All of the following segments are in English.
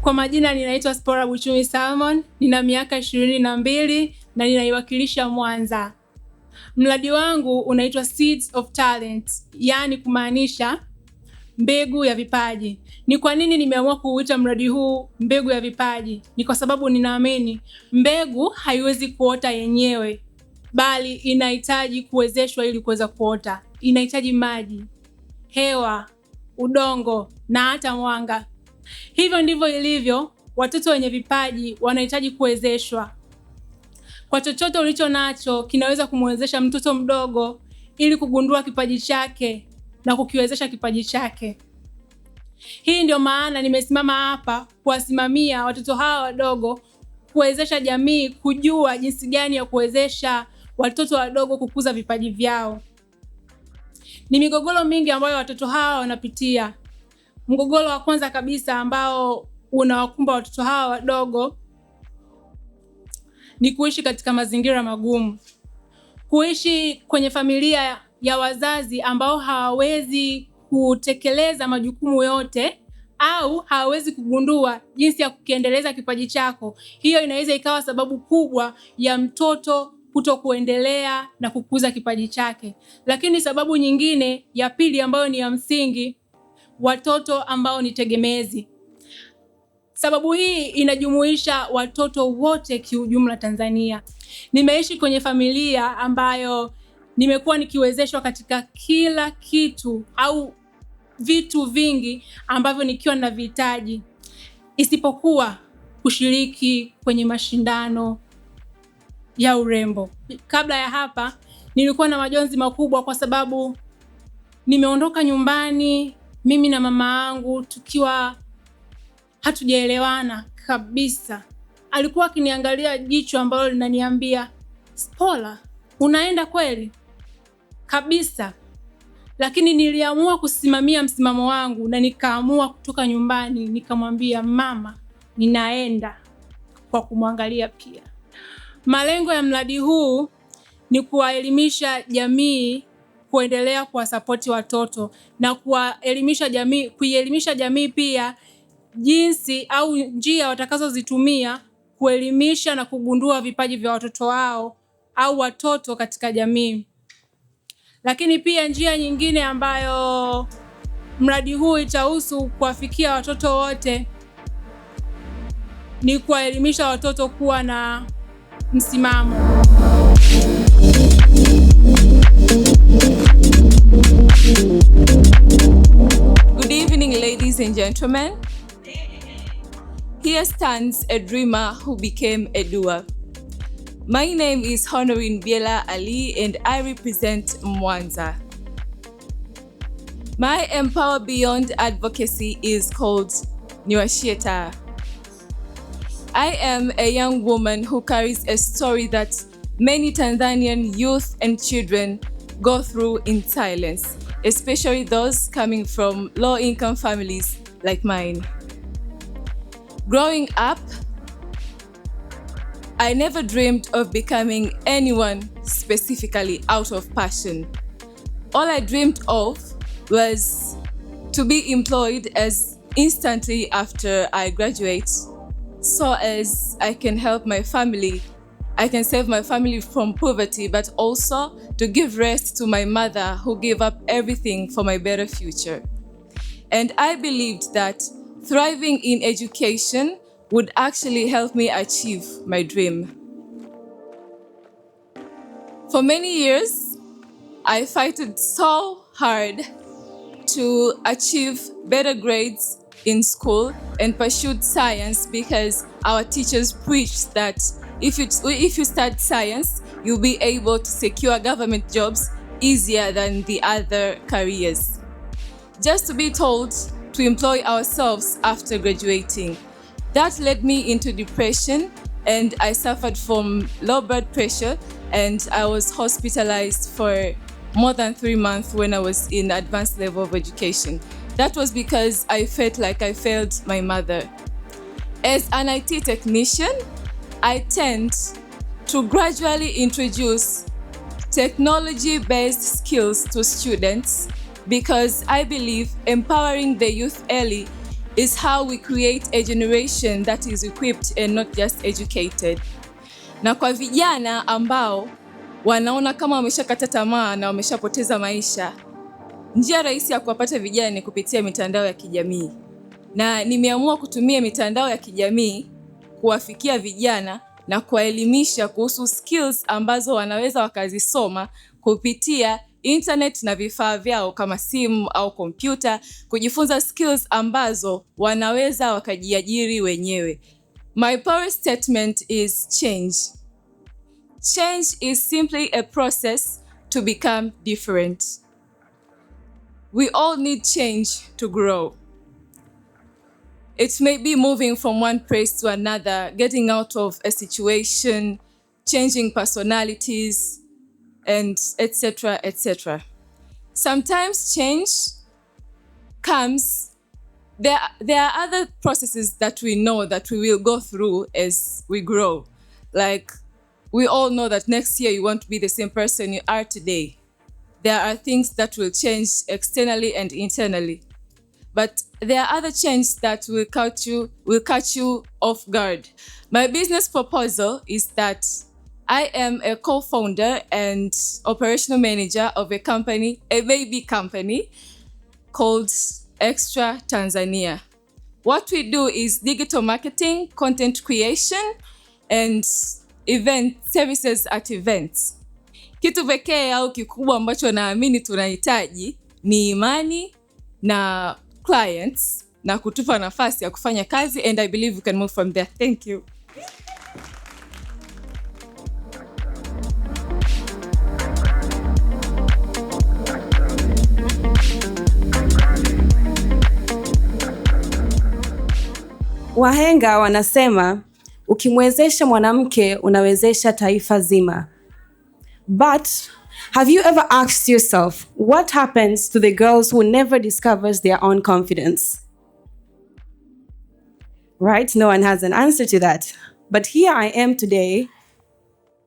Kwa majina ninaitwa Spora Buchumi Salmon, nina miaka 22 na ninaiwakilisha Mwanza. Mradi wangu unaitwa Seeds of Talent, yani kumaanisha mbegu ya vipaji. Ni kwa nini nimeamua kuuita mradi huu mbegu ya vipaji? Ni kwa sababu ninaamini mbegu haiwezi kuota yenyewe, bali inahitaji kuwezeshwa ili kuweza kuota. Inahitaji maji, hewa, udongo na hata mwanga. Hivyo ndivyo ilivyo, watoto wenye vipaji wanahitaji kuwezeshwa. Kwa chochote ulicho nacho kinaweza kumwezesha mtoto mdogo ili kugundua kipaji chake na kukiwezesha kipaji chake. Hii ndio maana nimesimama hapa kuwasimamia watoto hawa wadogo, kuwezesha jamii kujua jinsi gani ya kuwezesha watoto wadogo kukuza vipaji vyao. Ni migogoro mingi ambayo watoto hawa wanapitia. Mgogoro wa kwanza kabisa ambao unawakumba watoto hawa wadogo ni kuishi katika mazingira magumu. Kuishi kwenye familia ya wazazi ambao hawawezi kutekeleza majukumu yote au hawawezi kugundua jinsi ya kukiendeleza kipaji chako. Hiyo inaweza ikawa sababu kubwa ya mtoto kutokuendelea na kukuza kipaji chake. Lakini sababu nyingine ya pili ambayo ni ya msingi, watoto ambao ni tegemezi. Sababu hii inajumuisha watoto wote kiujumla Tanzania. Nimeishi kwenye familia ambayo nimekuwa nikiwezeshwa katika kila kitu au vitu vingi ambavyo nikiwa na vihitaji, isipokuwa kushiriki kwenye mashindano ya urembo. Kabla ya hapa nilikuwa na majonzi makubwa kwa sababu nimeondoka nyumbani mimi na mama yangu tukiwa hatujaelewana kabisa. Alikuwa akiniangalia jicho ambalo linaniambia, "Spola, unaenda kweli?" Kabisa. Lakini niliamua kusimamia msimamo wangu na nikaamua kutoka nyumbani, nikamwambia mama, ninaenda, kwa kumwangalia pia. Malengo ya mradi huu ni kuwaelimisha jamii, kuendelea kuwasapoti watoto na kuielimisha jamii pia jinsi au njia watakazozitumia kuelimisha na kugundua vipaji vya watoto wao au watoto katika jamii. Lakini pia njia nyingine ambayo mradi huu itahusu kuwafikia watoto wote ni kuwaelimisha watoto kuwa na msimamo. Good evening, ladies and gentlemen. Here stands a dreamer who became a doer. My name is Honorin Biela Ali and I represent Mwanza. My Empower Beyond advocacy is called Niwashieta. I am a young woman who carries a story that many Tanzanian youth and children go through in silence, especially those coming from low-income families like mine. Growing up, I never dreamed of becoming anyone specifically out of passion. All I dreamed of was to be employed as instantly after I graduate, so as I can help my family. I can save my family from poverty, but also to give rest to my mother who gave up everything for my better future. And I believed that thriving in education would actually help me achieve my dream. For many years, I fought so hard to achieve better grades in school and pursued science because our teachers preached that if you start science, you'll be able to secure government jobs easier than the other careers. Just to be told to employ ourselves after graduating. That led me into depression and I suffered from low blood pressure and I was hospitalized for more than 3 months when I was in advanced level of education. That was because I felt like I failed my mother. As an IT technician, I tend to gradually introduce technology-based skills to students because I believe empowering the youth early is how we create a generation that is equipped and not just educated. Na kwa vijana ambao wanaona kama wameshakata tamaa na wameshapoteza maisha, njia rahisi ya kuwapata vijana ni kupitia mitandao ya kijamii. Na nimeamua kutumia mitandao ya kijamii kuwafikia vijana na kuwaelimisha kuhusu skills ambazo wanaweza wakazisoma kupitia internet na vifaa vyao kama simu au kompyuta, kujifunza skills ambazo wanaweza wakajiajiri wenyewe. My power statement is change. Change is simply a process to become different. We all need change to grow. It may be moving from one place to another, getting out of a situation, changing personalities, and etc., etc. Sometimes change comes. There are other processes that we know that we will go through as we grow. Like, we all know that next year you won't be the same person you are today. There are things that will change externally and internally. But there are other changes that will catch you off guard. My business proposal is that I am a co-founder and operational manager of a company, a baby company called Extra Tanzania. What we do is digital marketing, content creation, and event services at events. Kitu pekee au kikubwa ambacho naamini tunahitaji ni imani na clients na kutupa nafasi ya kufanya kazi, and I believe we can move from there. Thank you. Wahenga wanasema ukimwezesha mwanamke unawezesha taifa zima. But have you ever asked yourself what happens to the girls who never discovers their own confidence? Right? No one has an answer to that. But here I am today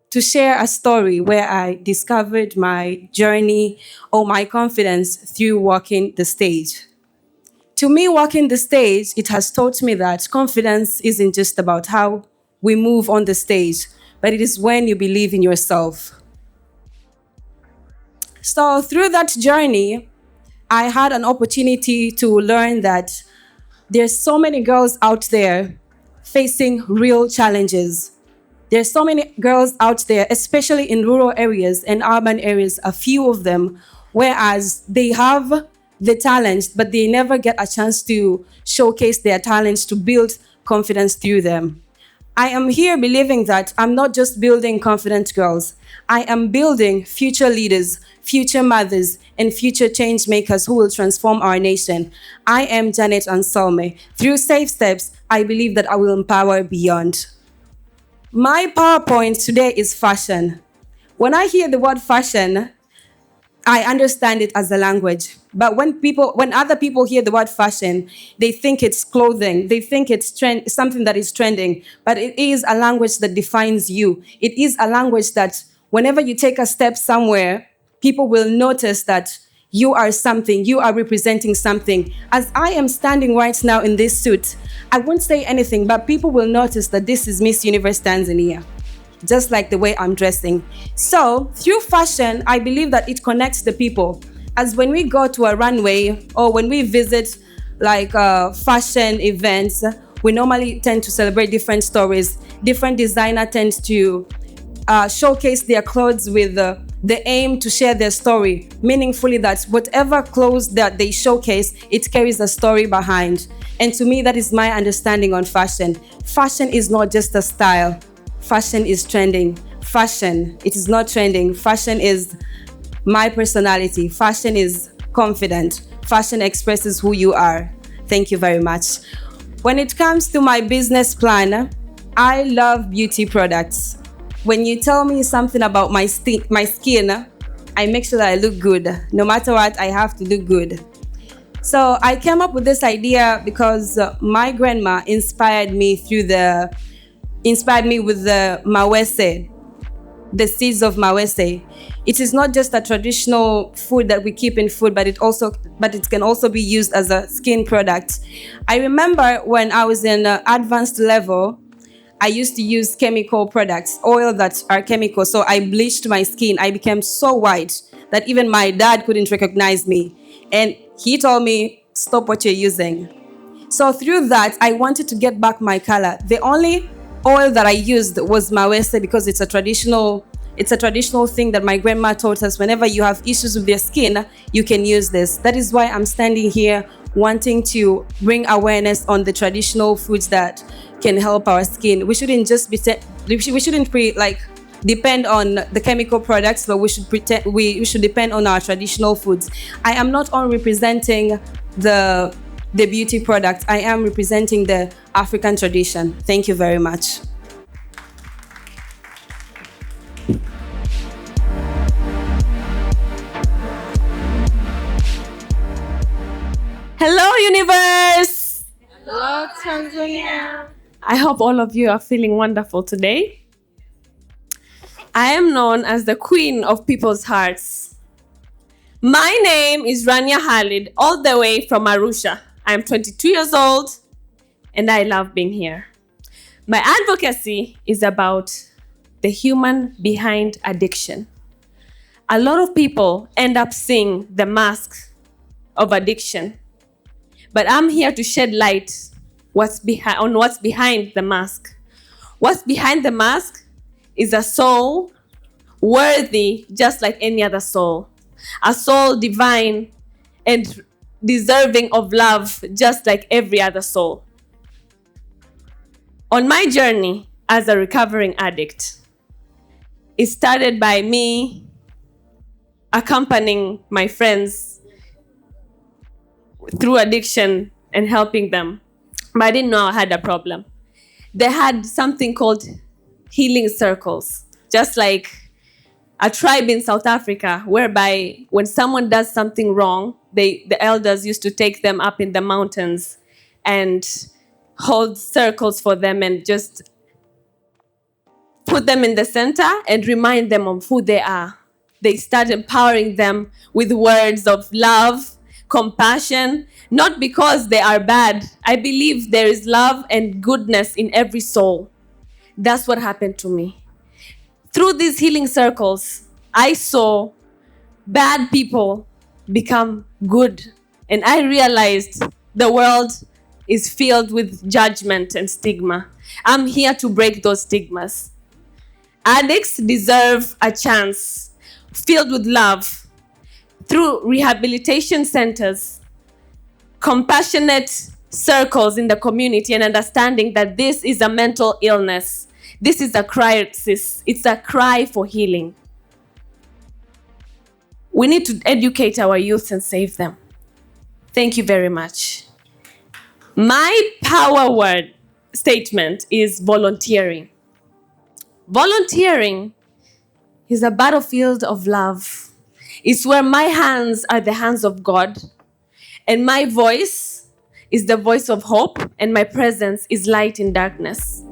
to share a story where I discovered my journey or my confidence through walking the stage. To me, walking the stage, it has taught me that confidence isn't just about how we move on the stage, but it is when you believe in yourself. So through that journey, I had an opportunity to learn that there's so many girls out there facing real challenges. There's so many girls out there, especially in rural areas and urban areas, a few of them, whereas they have the talent, but they never get a chance to showcase their talents, to build confidence through them. I am here believing that I'm not just building confident girls. I am building future leaders, future mothers, and future change makers who will transform our nation. I am Janet Anselme. Through Safe Steps, I believe that I will empower beyond. My PowerPoint today is fashion. When I hear the word fashion, I understand it as a language. But when other people hear the word fashion, they think it's clothing. They think it's something that is trending. But it is a language that defines you. It is a language that whenever you take a step somewhere, people will notice that you are something, you are representing something. As I am standing right now in this suit, I won't say anything, but people will notice that this is Miss Universe Tanzania, just like the way I'm dressing. So through fashion, I believe that it connects the people. As when we go to a runway or when we visit like fashion events, we normally tend to celebrate different stories. Different designer tends to showcase their clothes with the aim to share their story meaningfully, that whatever clothes that they showcase, it carries a story behind. And to me, that is my understanding on fashion. Fashion is not just a style. Fashion is trending. Fashion, it is not trending. Fashion is my personality. Fashion is confident. Fashion expresses who you are. Thank you very much. When it comes to my business plan, I love beauty products. When you tell me something about my skin, I make sure that I look good. No matter what, I have to look good. So I came up with this idea because my grandma inspired me with the mawese. the seeds of mawese. It is not just a traditional food that we keep in food, but it can also be used as a skin product. I remember when I was in advanced level, I used to use chemical products, oil that are chemical. So I bleached my skin. I became so white that even my dad couldn't recognize me. And he told me, stop what you're using. So through that, I wanted to get back my color. The only oil that I used was mawese because it's a traditional thing that my grandma taught us. Whenever you have issues with your skin, you can use this. That is why I'm standing here wanting to bring awareness on the traditional foods that can help our skin. We shouldn't just depend on the chemical products, but we should depend on our traditional foods. I am not only representing the beauty product, I am representing the African tradition. Thank you very much. Hello, universe! Hello, Tanzania! I hope all of you are feeling wonderful today. I am known as the Queen of People's Hearts. My name is Rania Khalid, all the way from Arusha. I'm 22 years old, and I love being here. My advocacy is about the human behind addiction. A lot of people end up seeing the mask of addiction, but I'm here to shed light on what's behind the mask. What's behind the mask is a soul worthy just like any other soul. A soul divine and deserving of love just like every other soul. On my journey as a recovering addict, it started by me accompanying my friends through addiction and helping them. But I didn't know I had a problem. They had something called healing circles, just like a tribe in South Africa, whereby when someone does something wrong, the elders used to take them up in the mountains and hold circles for them and just put them in the center and remind them of who they are. They start empowering them with words of love, compassion, not because they are bad. I believe there is love and goodness in every soul. That's what happened to me. Through these healing circles, I saw bad people become good. And I realized the world is filled with judgment and stigma. I'm here to break those stigmas. Addicts deserve a chance filled with love through rehabilitation centers, compassionate circles in the community, and understanding that this is a mental illness. This is a crisis. It's a cry for healing. We need to educate our youth and save them. Thank you very much. My power word statement is volunteering. Volunteering is a battlefield of love. It's where my hands are the hands of God, and my voice is the voice of hope, and my presence is light in darkness.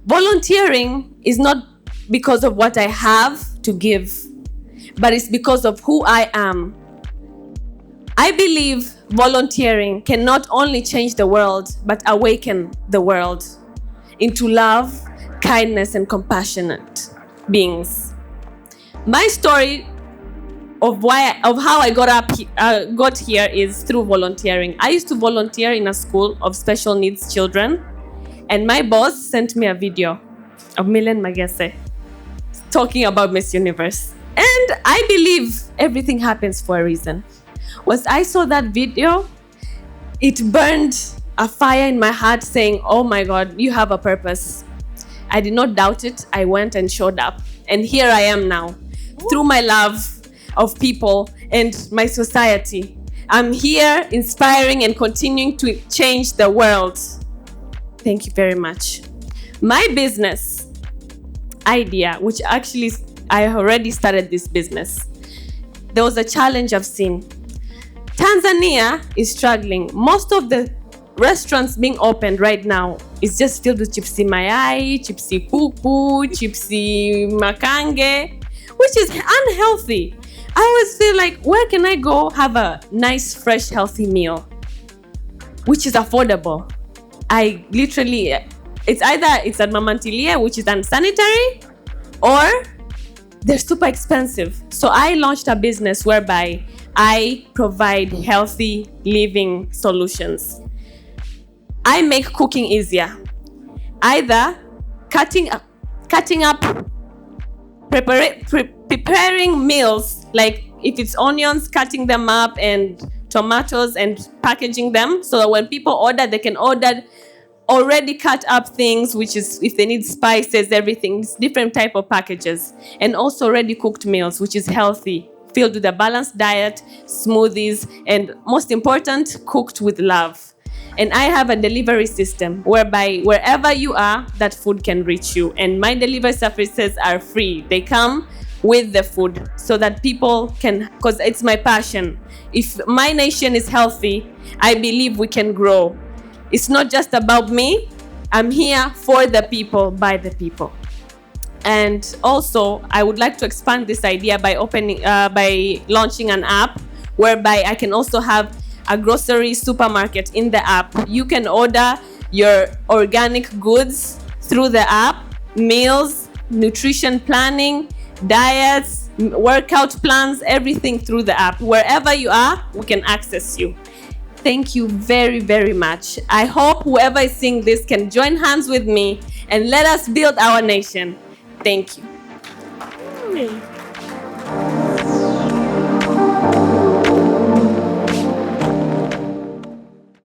Volunteering is not because of what I have to give, but it's because of who I am. I believe volunteering can not only change the world, but awaken the world into love, kindness, and compassionate beings. My story of how I got here is through volunteering. I used to volunteer in a school of special needs children, and my boss sent me a video of Milen Magese talking about Miss Universe. And I believe everything happens for a reason. Once I saw that video, it burned a fire in my heart saying, oh my God, you have a purpose. I did not doubt it. I went and showed up. And here I am now, through my love of people and my society. I'm here inspiring and continuing to change the world. Thank you very much. My business idea, which actually I already started this business. There was a challenge I've seen. Tanzania is struggling. Most of the restaurants being opened right now is just filled with chipsi mayai, chipsi kuku, chipsi makange, which is unhealthy. I always feel like, where can I go have a nice, fresh, healthy meal, which is affordable? I literally, it's at Mama Ntilie, which is unsanitary, or they're super expensive. So I launched a business whereby I provide healthy living solutions. I make cooking easier. Either cutting up, preparing meals, like if it's onions, cutting them up, and tomatoes, and packaging them so that when people order, they can order already cut up things, which is if they need spices, everything, it's different type of packages. And also ready cooked meals, which is healthy, filled with a balanced diet, smoothies, and most important, cooked with love. And I have a delivery system whereby wherever you are, that food can reach you. And my delivery services are free. They come with the food so that people can, because it's my passion. If my nation is healthy, I believe we can grow. It's not just about me. I'm here for the people, by the people. And also, I would like to expand this idea by launching an app whereby I can also have a grocery supermarket in the app. You can order your organic goods through the app, meals, nutrition planning, diets, workout plans, everything through the app. Wherever you are, we can access you. Thank you very, very much. I hope whoever is seeing this can join hands with me and let us build our nation. Thank you.